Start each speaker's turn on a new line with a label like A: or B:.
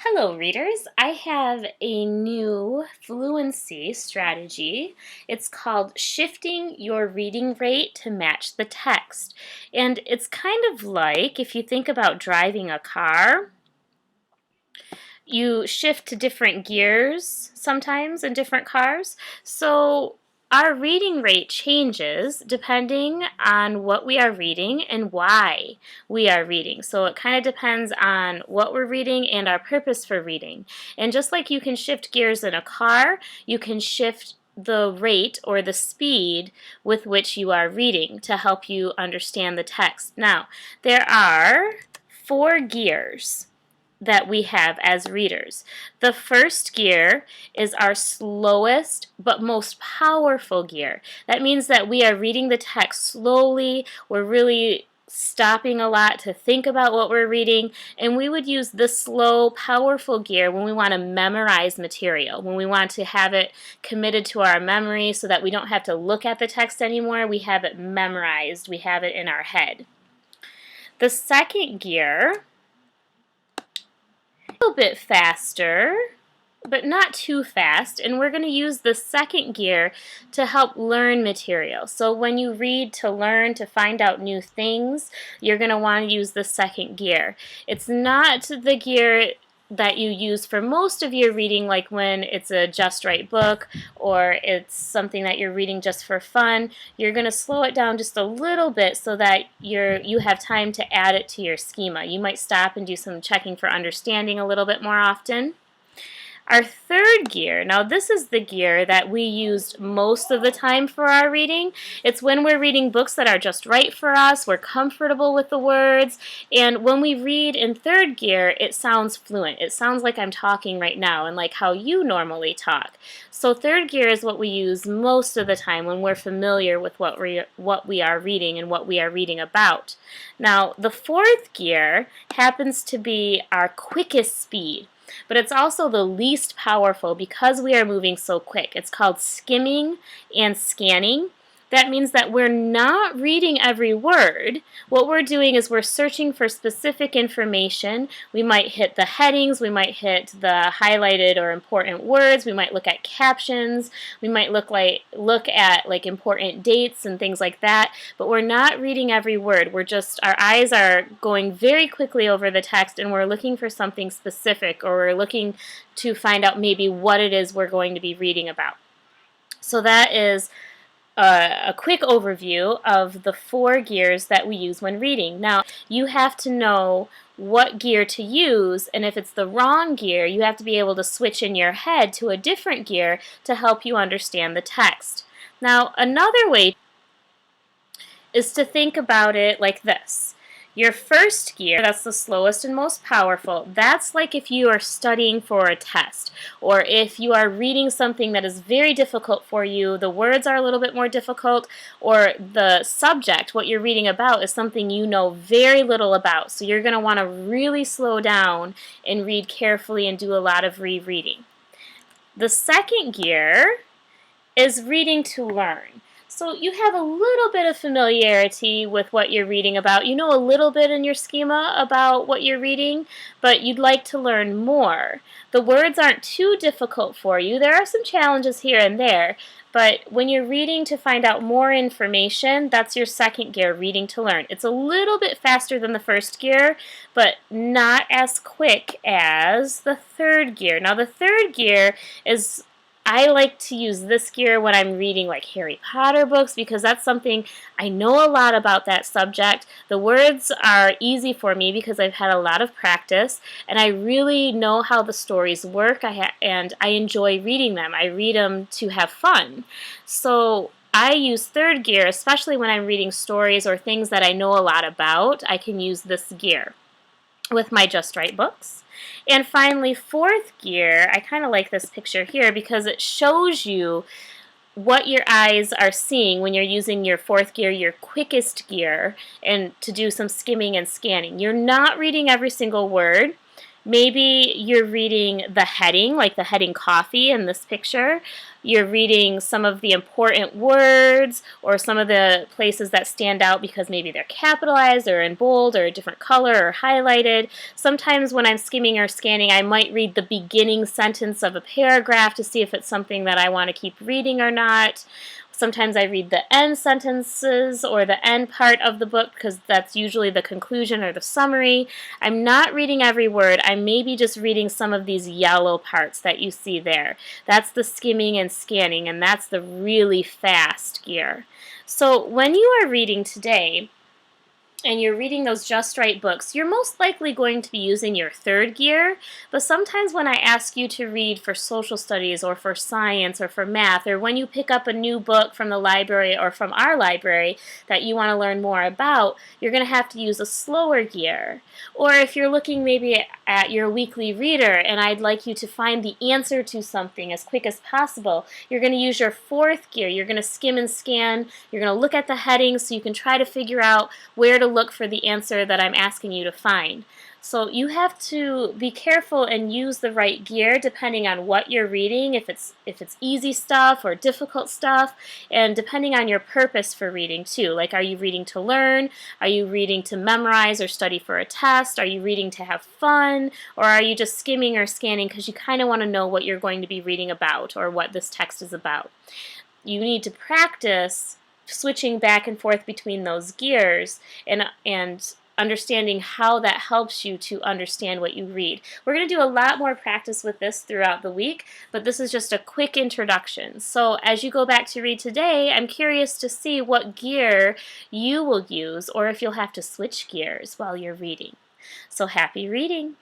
A: Hello, readers. I have a new fluency strategy. It's called Shifting Your Reading Rate to Match the Text. And it's kind of like if you think about driving a car, you shift to different gears sometimes in different cars. So our reading rate changes depending on what we are reading and why we are reading. So it kind of depends on what we're reading and our purpose for reading. And just like you can shift gears in a car, you can shift the rate or the speed with which you are reading to help you understand the text. Now, there are 4 gears that we have as readers. The first gear is our slowest but most powerful gear. That means that we are reading the text slowly, we're really stopping a lot to think about what we're reading, and we would use the slow, powerful gear when we want to memorize material, when we want to have it committed to our memory so that we don't have to look at the text anymore, we have it memorized, we have it in our head. The second gear a little bit faster, but not too fast, and we're going to use the second gear to help learn material. So when you read to learn, to find out new things, you're going to want to use the second gear. It's not the gear that you use for most of your reading, like when it's a just right book or it's something that you're reading just for fun. You're going to slow it down just a little bit so that you have time to add it to your schema. You might stop and do some checking for understanding a little bit more often. Our third gear, now this is the gear that we used most of the time for our reading. It's when we're reading books that are just right for us, we're comfortable with the words, and when we read in third gear, it sounds fluent. It sounds like I'm talking right now and like how you normally talk. So third gear is what we use most of the time when we're familiar with what we are reading and what we are reading about. Now, the fourth gear happens to be our quickest speed, but it's also the least powerful because we are moving so quick. It's called skimming and scanning. That means that we're not reading every word. What we're doing is we're searching for specific information. We might hit the headings, we might hit the highlighted or important words, we might look at captions, we might look at important dates and things like that, but we're not reading every word. Our eyes are going very quickly over the text and we're looking for something specific, or we're looking to find out maybe what it is we're going to be reading about. So that is a quick overview of the 4 gears that we use when reading. Now, you have to know what gear to use, and if it's the wrong gear, you have to be able to switch in your head to a different gear to help you understand the text. Now, another way is to think about it like this. Your first gear, that's the slowest and most powerful, that's like if you are studying for a test, or if you are reading something that is very difficult for you, the words are a little bit more difficult, or the subject, what you're reading about, is something you know very little about. So you're going to want to really slow down and read carefully and do a lot of rereading. The second gear is reading to learn. So you have a little bit of familiarity with what you're reading about. You know a little bit in your schema about what you're reading, but you'd like to learn more. The words aren't too difficult for you. There are some challenges here and there, but when you're reading to find out more information, that's your second gear, reading to learn. It's a little bit faster than the first gear, but not as quick as the third gear. Now the third gear is, I like to use this gear when I'm reading like Harry Potter books because that's something I know a lot about that subject. The words are easy for me because I've had a lot of practice and I really know how the stories work and I enjoy reading them. I read them to have fun. So I use third gear, especially when I'm reading stories or things that I know a lot about. I can use this gear with my Just Right books. And finally, fourth gear, I kind of like this picture here because it shows you what your eyes are seeing when you're using your fourth gear, your quickest gear, and to do some skimming and scanning. You're not reading every single word. Maybe you're reading the heading, like the heading coffee in this picture. You're reading some of the important words or some of the places that stand out because maybe they're capitalized or in bold or a different color or highlighted. Sometimes when I'm skimming or scanning, I might read the beginning sentence of a paragraph to see if it's something that I want to keep reading or not. Sometimes I read the end sentences or the end part of the book because that's usually the conclusion or the summary. I'm not reading every word. I'm maybe just reading some of these yellow parts that you see there. That's the skimming and scanning, and that's the really fast gear. So when you are reading today, and you're reading those Just Right books, you're most likely going to be using your third gear, but sometimes when I ask you to read for social studies or for science or for math, or when you pick up a new book from the library or from our library that you want to learn more about, you're going to have to use a slower gear. Or if you're looking maybe at your weekly reader and I'd like you to find the answer to something as quick as possible, you're going to use your fourth gear. You're going to skim and scan, you're going to look at the headings so you can try to figure out where to look for the answer that I'm asking you to find. So you have to be careful and use the right gear depending on what you're reading, if it's easy stuff or difficult stuff, and depending on your purpose for reading too. Like, are you reading to learn? Are you reading to memorize or study for a test? Are you reading to have fun? Or are you just skimming or scanning because you kind of want to know what you're going to be reading about or what this text is about? You need to practice switching back and forth between those gears and understanding how that helps you to understand what you read. We're going to do a lot more practice with this throughout the week, but this is just a quick introduction. So as you go back to read today, I'm curious to see what gear you will use or if you'll have to switch gears while you're reading. So happy reading!